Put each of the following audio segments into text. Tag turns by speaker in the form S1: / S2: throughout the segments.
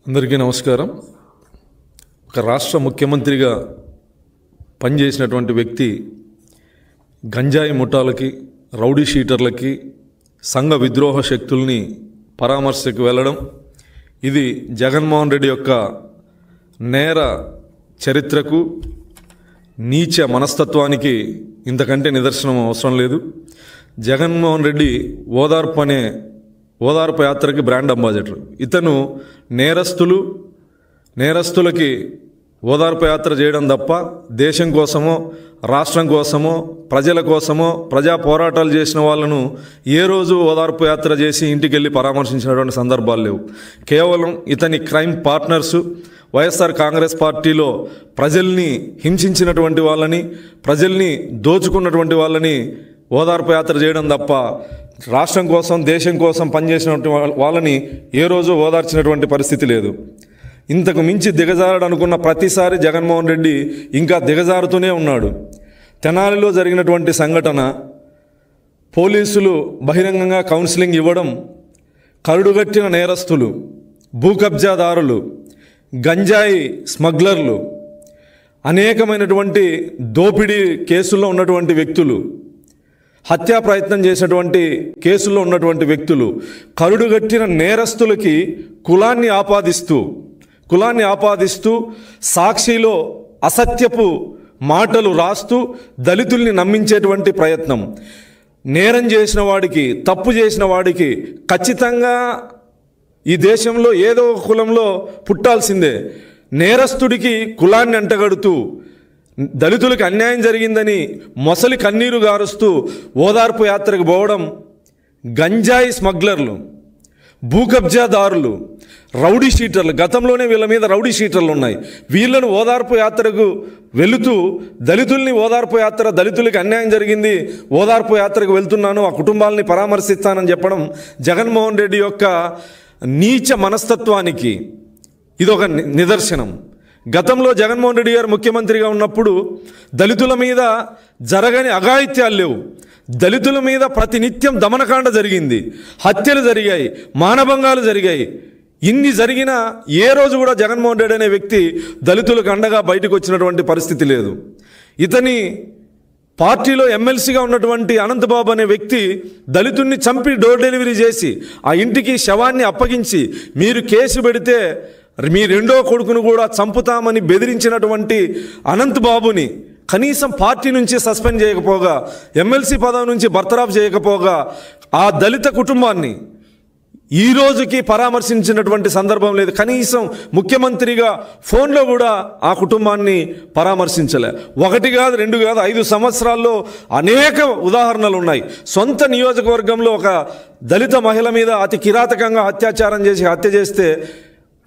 S1: అందరికీ నమస్కారం. ఒక రాష్ట్ర ముఖ్యమంత్రిగా పనిచేసినటువంటి వ్యక్తి గంజాయి ముఠాలకి, రౌడీ షీటర్లకి, సంఘ విద్రోహ శక్తుల్ని పరామర్శకు వెళ్ళడం, ఇది జగన్మోహన్ రెడ్డి యొక్క నేర చరిత్రకు, నీచ మనస్తత్వానికి ఇంతకంటే నిదర్శనం అవసరం లేదు. జగన్మోహన్ రెడ్డి ఓదార్పు యాత్రకి బ్రాండ్ అంబాసిడర్. ఇతను నేరస్తులకి ఓదార్పు యాత్ర చేయడం తప్ప దేశం కోసమో, రాష్ట్రం కోసమో, ప్రజల కోసమో, ప్రజా పోరాటాలు చేసిన వాళ్ళను ఏ రోజు ఓదార్పు యాత్ర చేసి ఇంటికి వెళ్ళి పరామర్శించినటువంటి సందర్భాలు లేవు. కేవలం ఇతని క్రైమ్ పార్ట్నర్సు, వైఎస్ఆర్ కాంగ్రెస్ పార్టీలో ప్రజల్ని హింసించినటువంటి వాళ్ళని, ప్రజల్ని దోచుకున్నటువంటి వాళ్ళని ఓదార్పు యాత్ర చేయడం తప్ప రాష్ట్రం కోసం, దేశం కోసం పనిచేసినటువంటి వాళ్ళని ఏ రోజు ఓదార్చినటువంటి పరిస్థితి లేదు. ఇంతకు మించి దిగజారడనుకున్న ప్రతిసారి జగన్మోహన్ రెడ్డి ఇంకా దిగజారుతూనే ఉన్నాడు. తెనాలిలో జరిగినటువంటి సంఘటన, పోలీసులు బహిరంగంగా కౌన్సిలింగ్ ఇవ్వడం, కరుడుగట్టిన నేరస్తులు, భూ కబ్జాదారులు, గంజాయి స్మగ్లర్లు, అనేకమైనటువంటి దోపిడీ కేసుల్లో ఉన్నటువంటి వ్యక్తులు, హత్యా ప్రయత్నం చేసినటువంటి కేసుల్లో ఉన్నటువంటి వ్యక్తులు, కరుడుగట్టిన నేరస్తులకి కులాన్ని ఆపాదిస్తూ సాక్షిలో అసత్యపు మాటలు రాస్తూ దళితుల్ని నమ్మించేటువంటి ప్రయత్నం. నేరం చేసిన వాడికి, తప్పు చేసిన వాడికి ఖచ్చితంగా ఈ దేశంలో ఏదో ఒక కులంలో పుట్టాల్సిందే. నేరస్తుడికి కులాన్ని అంటగడుతూ, దళితులకు అన్యాయం జరిగిందని మొసలి కన్నీరు గారుస్తూ ఓదార్పు యాత్రకు పోవడం, గంజాయి స్మగ్లర్లు, భూ కబ్జాదారులు, రౌడీ షీటర్లు, గతంలోనే వీళ్ళ మీద రౌడీ షీటర్లు ఉన్నాయి. వీళ్ళను ఓదార్పు యాత్రకు వెళుతూ దళితుల్ని దళితులకి అన్యాయం జరిగింది, ఓదార్పు యాత్రకు వెళ్తున్నాను, ఆ కుటుంబాలని పరామర్శిస్తానని చెప్పడం జగన్మోహన్ రెడ్డి యొక్క నీచ మనస్తత్వానికి ఇదొక నిదర్శనం. గతంలో జగన్మోహన్ రెడ్డి గారు ముఖ్యమంత్రిగా ఉన్నప్పుడు దళితుల మీద జరగని అఘాయిత్యాలు లేవు. దళితుల మీద ప్రతినిత్యం దమనకాండ జరిగింది, హత్యలు జరిగాయి, మానభంగాలు జరిగాయి. ఇన్ని జరిగినా ఏ రోజు కూడా జగన్మోహన్ రెడ్డి అనే వ్యక్తి దళితులకు అండగా బయటకు వచ్చినటువంటి పరిస్థితి లేదు. ఇతని పార్టీలో ఎమ్మెల్సీగా ఉన్నటువంటి అనంతబాబు అనే వ్యక్తి దళితుడిని చంపి డోర్ డెలివరీ చేసి ఆ ఇంటికి శవాన్ని అప్పగించి, మీరు కేసు పెడితే మీ రెండో కొడుకును కూడా చంపుతామని బెదిరించినటువంటి అనంతబాబుని కనీసం పార్టీ నుంచి సస్పెండ్ చేయకపోగా, ఎమ్మెల్సీ పదవి నుంచి బర్తరాఫ్ చేయకపోగా, ఆ దళిత కుటుంబాన్ని ఈ రోజుకి పరామర్శించినటువంటి సందర్భం లేదు. కనీసం ముఖ్యమంత్రిగా ఫోన్లో కూడా ఆ కుటుంబాన్ని పరామర్శించలే. 1 కాదు, 2 కాదు, 5 సంవత్సరాల్లో అనేక ఉదాహరణలు ఉన్నాయి. సొంత నియోజకవర్గంలో ఒక దళిత మహిళ మీద అతి కిరాతకంగా అత్యాచారం చేసి హత్య చేస్తే,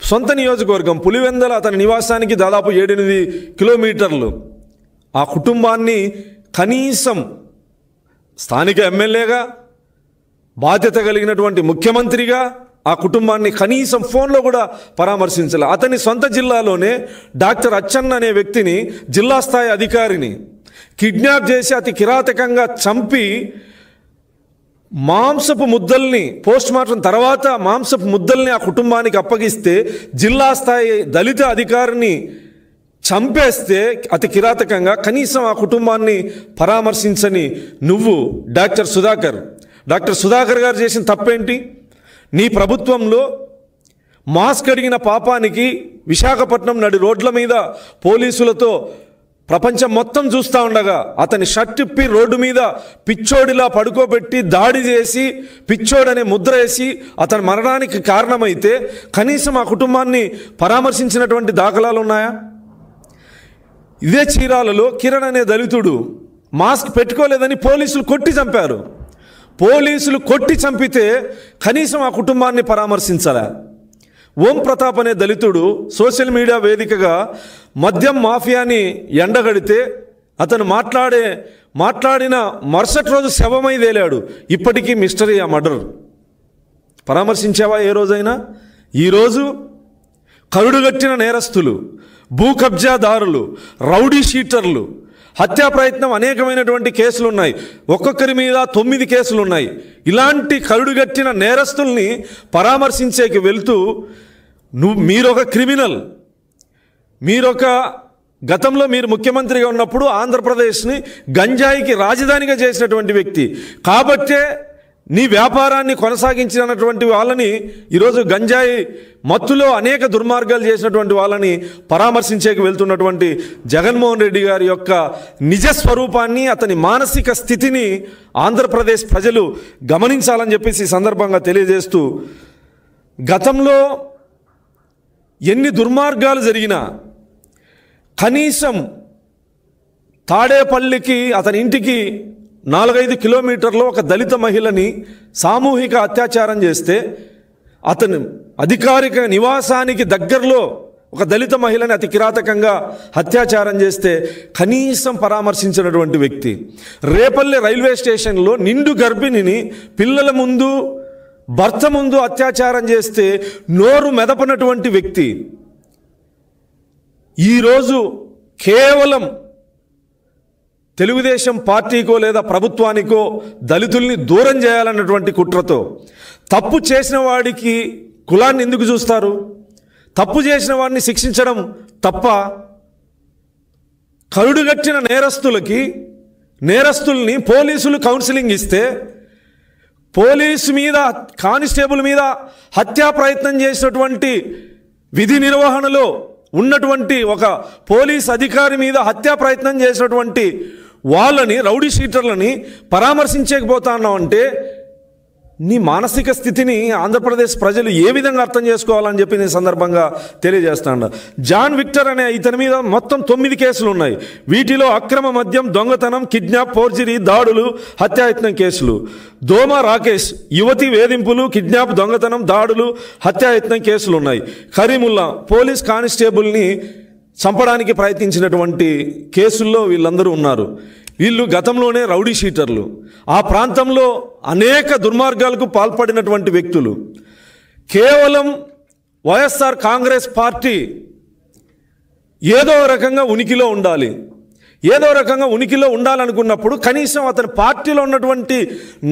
S1: సొంత నియోజకవర్గం పులివెందల అతని నివాసానికి దాదాపు 7-8 కిలోమీటర్లు. ఆ కుటుంబాన్ని కనీసం స్థానిక ఎమ్మెల్యేగా, బాధ్యత కలిగినటువంటి ముఖ్యమంత్రిగా ఆ కుటుంబాన్ని కనీసం ఫోన్లో కూడా పరామర్శించలే. అతని సొంత జిల్లాలోనే డాక్టర్ అచ్చన్న అనే వ్యక్తిని, జిల్లా స్థాయి అధికారిని కిడ్నాప్ చేసి అతి కిరాతకంగా చంపి మాంసపు ముద్దల్ని పోస్ట్మార్టం తర్వాత మాంసపు ముద్దల్ని ఆ కుటుంబానికి అప్పగిస్తే, జిల్లా స్థాయి దళిత అధికారిని చంపేస్తే అతి కిరాతకంగా, కనీసం ఆ కుటుంబాన్ని పరామర్శించని నువ్వు డాక్టర్ సుధాకర్ గారు చేసిన తప్పేంటి? నీ ప్రభుత్వంలో మాస్క్ అడిగిన పాపానికి విశాఖపట్నం నడి రోడ్ల మీద పోలీసులతో ప్రపంచం మొత్తం చూస్తూ ఉండగా అతని షర్ట్ ఇప్పి రోడ్డు మీద పిచ్చోడిలా పడుకోబెట్టి దాడి చేసి పిచ్చోడనే ముద్ర వేసి అతని మరణానికి కారణమైతే కనీసం ఆ కుటుంబాన్ని పరామర్శించినటువంటి దాఖలాలు ఉన్నాయా? ఇదే చీరాలలో కిరణ్ అనే దళితుడు మాస్క్ పెట్టుకోలేదని పోలీసులు కొట్టి చంపారు. పోలీసులు కొట్టి చంపితే కనీసం ఆ కుటుంబాన్ని పరామర్శించాలా? ఓం ప్రతాప్ అనే దళితుడు సోషల్ మీడియా వేదికగా మద్యం మాఫియాని ఎండగడితే అతను మాట్లాడిన మరుసటి రోజు శవమై తేలాడు. ఇప్పటికీ మిస్టరీ ఆ మర్డర్. పరామర్శించావా ఏ రోజైనా? ఈరోజు కరుడుగట్టిన నేరస్తులు, భూ కబ్జాదారులు, రౌడీ షీటర్లు, హత్యా ప్రయత్నం అనేకమైనటువంటి కేసులు ఉన్నాయి. ఒక్కొక్కరి మీద 9 కేసులు ఉన్నాయి. ఇలాంటి కరుడుగట్టిన నేరస్తుల్ని పరామర్శించేకి వెళ్తూ మీరొక క్రిమినల్, గతంలో మీరు ముఖ్యమంత్రిగా ఉన్నప్పుడు ఆంధ్రప్రదేశ్ని గంజాయికి రాజధానిగా చేసినటువంటి వ్యక్తి కాబట్టే నీ వ్యాపారాన్ని కొనసాగించినటువంటి వాళ్ళని ఈరోజు గంజాయి మత్తులో అనేక దుర్మార్గాలు చేసినటువంటి వాళ్ళని పరామర్శించేకి వెళ్తున్నటువంటి జగన్మోహన్ రెడ్డి గారి యొక్క నిజస్వరూపాన్ని, అతని మానసిక స్థితిని ఆంధ్రప్రదేశ్ ప్రజలు గమనించాలని చెప్పేసి ఈ సందర్భంగా తెలియజేస్తూ, గతంలో ఎన్ని దుర్మార్గాలు జరిగినా కనీసం తాడేపల్లికి అతని ఇంటికి 4-5 కిలోమీటర్లో ఒక దళిత మహిళని సామూహిక అత్యాచారం చేస్తే, అతను అధికారిక నివాసానికి దగ్గరలో ఒక దళిత మహిళని అతి కిరాతకంగా అత్యాచారం చేస్తే కనీసం పరామర్శించినటువంటి వ్యక్తి, రేపల్లె రైల్వే స్టేషన్లో నిండు గర్భిణిని పిల్లల ముందు భర్త ముందు అత్యాచారం చేస్తే నోరు మెదపనటువంటి వ్యక్తి, ఈరోజు కేవలం తెలుగుదేశం పార్టీకో లేదా ప్రభుత్వానికో దళితుల్ని దూరం చేయాలన్నటువంటి కుట్రతో తప్పు చేసిన వాడికి కులాన్ని ఎందుకు చూస్తారు? తప్పు చేసిన వాడిని శిక్షించడం తప్ప, కరుడుగట్టిన నేరస్తుల్ని పోలీసులు కౌన్సిలింగ్ ఇస్తే, పోలీసు మీద కానిస్టేబుల్ మీద హత్యా ప్రయత్నం చేసినటువంటి విధి నిర్వహణలో ఉన్నటువంటి ఒక పోలీస్ అధికారి మీద హత్యా ప్రయత్నం చేసినటువంటి వాళ్ళని, రౌడీ షీటర్లని పరామర్శించకపోతున్నావు అంటే నీ మానసిక స్థితిని ఆంధ్రప్రదేశ్ ప్రజలు ఏ విధంగా అర్థం చేసుకోవాలని చెప్పి నేను సందర్భంగా తెలియజేస్తాను. జాన్ విక్టర్ అనే ఇతని మీద మొత్తం 9 కేసులు ఉన్నాయి. వీటిలో అక్రమ మద్యం, దొంగతనం, కిడ్నాప్, ఫోర్జరీ, దాడులు, హత్యాయత్నం కేసులు. దోమ రాకేష్ యువతి వేధింపులు, కిడ్నాప్, దొంగతనం, దాడులు, హత్యాయత్నం కేసులు ఉన్నాయి. కరీముల్లా పోలీస్ కానిస్టేబుల్ని చంపడానికి ప్రయత్నించినటువంటి కేసుల్లో వీళ్ళందరూ ఉన్నారు. వీళ్ళు గతంలోనే రౌడీ షీటర్లు, ఆ ప్రాంతంలో అనేక దుర్మార్గాలకు పాల్పడినటువంటి వ్యక్తులు. కేవలం వైఎస్ఆర్ కాంగ్రెస్ పార్టీ ఏదో రకంగా ఉనికిలో ఉండాలి, ఏదో రకంగా ఉనికిలో ఉండాలనుకున్నప్పుడు కనీసం అతని పార్టీలో ఉన్నటువంటి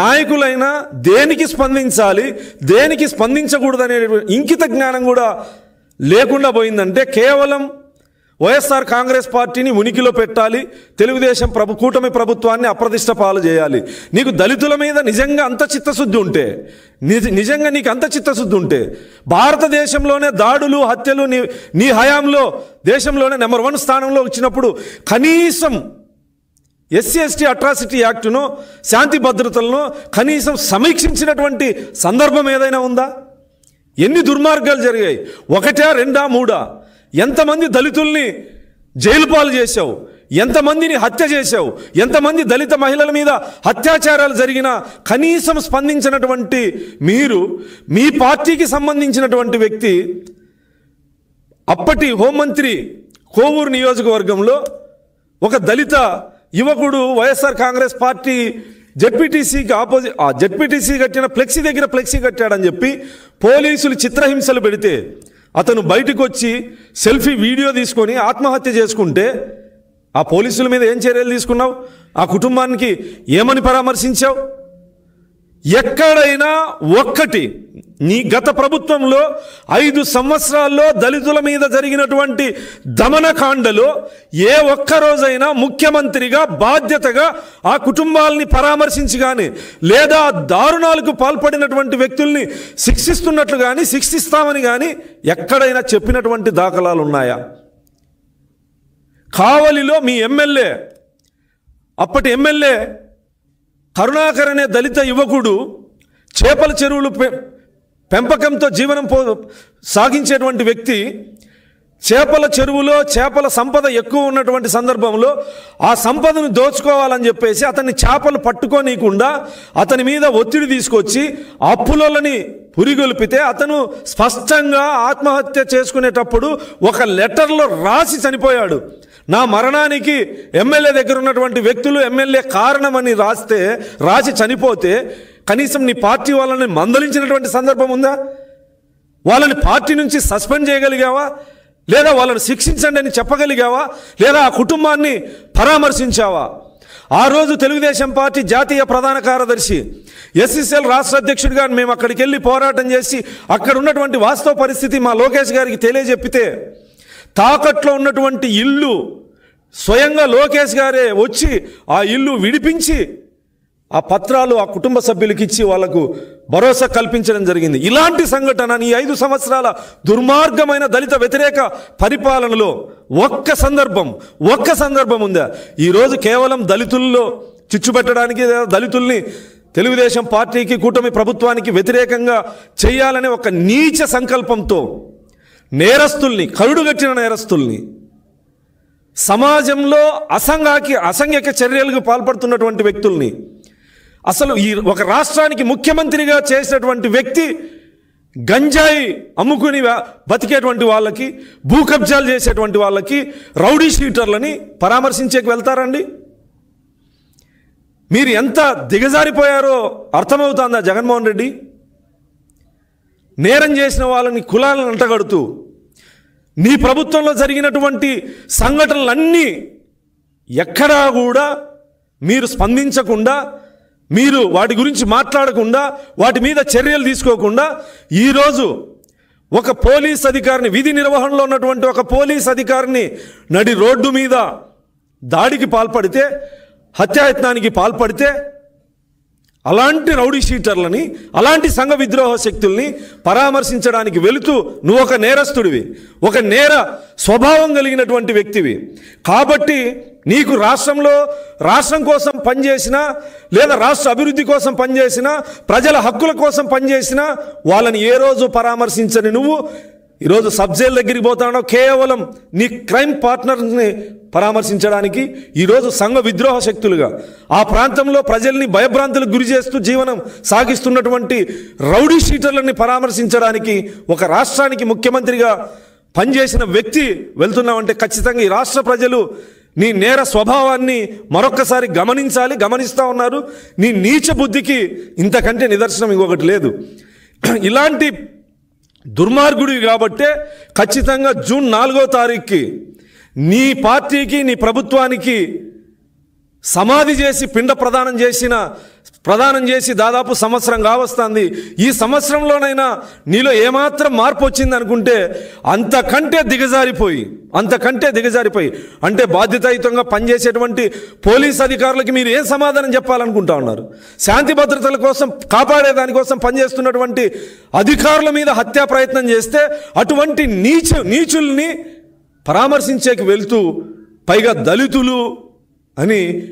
S1: నాయకులైనా దేనికి స్పందించాలి, దేనికి స్పందించకూడదనే ఇంకిత జ్ఞానం కూడా లేకుండా పోయిందంటే కేవలం వైఎస్ఆర్ కాంగ్రెస్ పార్టీని ఉనికిలో పెట్టాలి, తెలుగుదేశం కూటమి ప్రభుత్వాన్ని అప్రతిష్ట పాలు చేయాలి. నీకు దళితుల మీద నిజంగా అంత చిత్తశుద్ధి ఉంటే, నిజంగా నీకు అంత చిత్తశుద్ధి ఉంటే, భారతదేశంలోనే దాడులు, హత్యలు నీ హయాంలో దేశంలోనే నెంబర్ 1 స్థానంలో వచ్చినప్పుడు కనీసం SC/ST అట్రాసిటీ యాక్టును, శాంతి భద్రతలను కనీసం సమీక్షించినటువంటి సందర్భం ఏదైనా ఉందా? ఎన్ని దుర్మార్గాలు జరిగాయి? 1, 2, 3? ఎంతమంది దళితుల్ని జైలు పాలు చేశావు, ఎంతమందిని హత్య చేశావు, ఎంతమంది దళిత మహిళల మీద అత్యాచారాలు జరిగినా కనీసం స్పందించినటువంటి మీరు, మీ పార్టీకి సంబంధించినటువంటి వ్యక్తి, అప్పటి హోంమంత్రి కోవూరు నియోజకవర్గంలో ఒక దళిత యువకుడు వైఎస్ఆర్ కాంగ్రెస్ పార్టీ జెడ్పీటీసీకి జెడ్పీటీసీ కట్టిన ఫ్లెక్సీ దగ్గర ఫ్లెక్సీ కట్టాడని చెప్పి పోలీసులు చిత్రహింసలు పెడితే అతను బయటకు వచ్చి సెల్ఫీ వీడియో తీసుకొని ఆత్మహత్య చేసుకుంటే ఆ పోలీసుల మీద ఏం చర్యలు తీసుకున్నావు? ఆ కుటుంబానికి ఏమని పరామర్శించావు? ఎక్కడైనా ఒక్కటి నీ గత ప్రభుత్వంలో 5 సంవత్సరాల్లో దళితుల మీద జరిగినటువంటి దమనకాండలో ఏ ఒక్కరోజైనా ముఖ్యమంత్రిగా బాధ్యతగా ఆ కుటుంబాలని పరామర్శించి కానీ, లేదా దారుణాలకు పాల్పడినటువంటి వ్యక్తుల్ని శిక్షిస్తున్నట్లు కానీ, శిక్షిస్తామని కానీ ఎక్కడైనా చెప్పినటువంటి దాఖలాలు ఉన్నాయా? కావలిలో మీ ఎమ్మెల్యే, అప్పటి ఎమ్మెల్యే కరుణాకర్ అనే దళిత యువకుడు చేపల చెరువులు పెంపకంతో జీవనం సాగించేటువంటి వ్యక్తి, చేపల చెరువులో చేపల సంపద ఎక్కువ ఉన్నటువంటి సందర్భంలో ఆ సంపదను దోచుకోవాలని చెప్పేసి అతన్ని చేపలు పట్టుకోనీయకుండా అతని మీద ఒత్తిడి తీసుకొచ్చి అప్పులని పురిగొల్పితే అతను స్పష్టంగా ఆత్మహత్య చేసుకునేటప్పుడు ఒక లెటర్లో రాసి చనిపోయాడు. నా మరణానికి ఎమ్మెల్యే దగ్గర ఉన్నటువంటి వ్యక్తులు ఎమ్మెల్యే కారణమని రాసి చనిపోతే కనీసం నీ పార్టీ వాళ్ళని మందలించినటువంటి సందర్భం ఉందా? వాళ్ళని పార్టీ నుంచి సస్పెండ్ చేయగలిగావా? లేదా వాళ్ళని శిక్షించండి అని చెప్పగలిగావా? లేదా ఆ కుటుంబాన్ని పరామర్శించావా? ఆ రోజు తెలుగుదేశం పార్టీ జాతీయ ప్రధాన కార్యదర్శి ఎస్ఎస్ఎల్ రాష్ట్ర అధ్యక్షుడిగా మేము అక్కడికి వెళ్ళి పోరాటం చేసి అక్కడ ఉన్నటువంటి వాస్తవ పరిస్థితి మా లోకేష్ గారికి తెలియజెప్పితే తాకట్లో ఉన్నటువంటి ఇల్లు స్వయంగా లోకేష్ గారే వచ్చి ఆ ఇల్లు విడిపించి ఆ పత్రాలు ఆ కుటుంబ సభ్యులకి ఇచ్చి వాళ్లకు భరోసా కల్పించడం జరిగింది. ఇలాంటి సంఘటన ఈ 5 సంవత్సరాల దుర్మార్గమైన దళిత వ్యతిరేక పరిపాలనలో ఒక్క సందర్భం ఉందా? ఈరోజు కేవలం దళితుల్లో చిచ్చు పెట్టడానికి, దళితుల్ని తెలుగుదేశం పార్టీకి కూటమి ప్రభుత్వానికి వ్యతిరేకంగా చేయాలనే ఒక నీచ సంకల్పంతో నేరస్తుల్ని, కరుడుగట్టిన నేరస్తుల్ని, సమాజంలో అసంఘిక చర్యలకు పాల్పడుతున్నటువంటి వ్యక్తుల్ని, అసలు ఈ ఒక రాష్ట్రానికి ముఖ్యమంత్రిగా చేసినటువంటి వ్యక్తి గంజాయి అమ్ముకుని బతికేటువంటి వాళ్ళకి, భూ కబ్జాలు చేసేటువంటి వాళ్ళకి, రౌడీ షీటర్లని పరామర్శించేకి వెళ్తారండి? మీరు ఎంత దిగజారిపోయారో అర్థమవుతుందా జగన్మోహన్ రెడ్డి? నేరం చేసిన వాళ్ళని కులాలను అంటగడుతూ నీ ప్రభుత్వంలో జరిగినటువంటి సంఘటనలన్నీ ఎక్కడా కూడా మీరు స్పందించకుండా, మీరు వాటి గురించి మాట్లాడకుండా, వాటి మీద చర్యలు తీసుకోకుండా ఈరోజు ఒక పోలీస్ అధికారిని, విధి నిర్వహణలో ఉన్నటువంటి ఒక పోలీస్ అధికారిని నడి రోడ్డు మీద దాడికి పాల్పడితే, హత్యాయత్నానికి పాల్పడితే అలాంటి రౌడీ షీటర్లని, అలాంటి సంఘ విద్రోహ శక్తుల్ని పరామర్శించడానికి వెళుతూ నువ్వు ఒక నేరస్తుడివి, ఒక నేర స్వభావం కలిగినటువంటి వ్యక్తివి. కాబట్టి నీకు రాష్ట్రం కోసం పనిచేసినా, లేదా రాష్ట్ర అభివృద్ధి కోసం పనిచేసినా, ప్రజల హక్కుల కోసం పనిచేసినా వాళ్ళని ఏ రోజు పరామర్శించని నువ్వు ఈరోజు సబ్జైల్ దగ్గరికి పోతాడో కేవలం నీ క్రైమ్ పార్ట్నర్ని పరామర్శించడానికి, ఈరోజు సంఘ విద్రోహ శక్తులుగా ఆ ప్రాంతంలో ప్రజల్ని భయభ్రాంతులకు గురి చేస్తూ జీవనం సాగిస్తున్నటువంటి రౌడీ షీటర్లని పరామర్శించడానికి ఒక రాష్ట్రానికి ముఖ్యమంత్రిగా పనిచేసిన వ్యక్తి వెళ్తున్నావంటే ఖచ్చితంగా ఈ రాష్ట్ర ప్రజలు నీ నేర స్వభావాన్ని మరొక్కసారి గమనిస్తూ ఉన్నారు. నీ నీచ బుద్ధికి ఇంతకంటే నిదర్శనం ఇంకొకటి లేదు. ఇలాంటి దుర్మార్గుడివి కాబట్టే ఖచ్చితంగా జూన్ 4వ తారీఖుకి నీ పార్టీకి, నీ ప్రభుత్వానికి సమాధి చేసి పిండ ప్రదానం చేసి దాదాపు సంవత్సరం కావస్తుంది. ఈ సంవత్సరంలోనైనా నీలో ఏమాత్రం మార్పు వచ్చింది అనుకుంటే అంతకంటే దిగజారిపోయి అంటే బాధ్యతాయుతంగా పనిచేసేటువంటి పోలీస్ అధికారులకి మీరు ఏం సమాధానం చెప్పాలనుకుంటా ఉన్నారు? శాంతి భద్రతల కోసం, కాపాడే దానికోసం పనిచేస్తున్నటువంటి అధికారుల మీద హత్యా ప్రయత్నం చేస్తే అటువంటి నీచుల్ని పరామర్శించేకి వెళ్తూ, పైగా దళితులు అని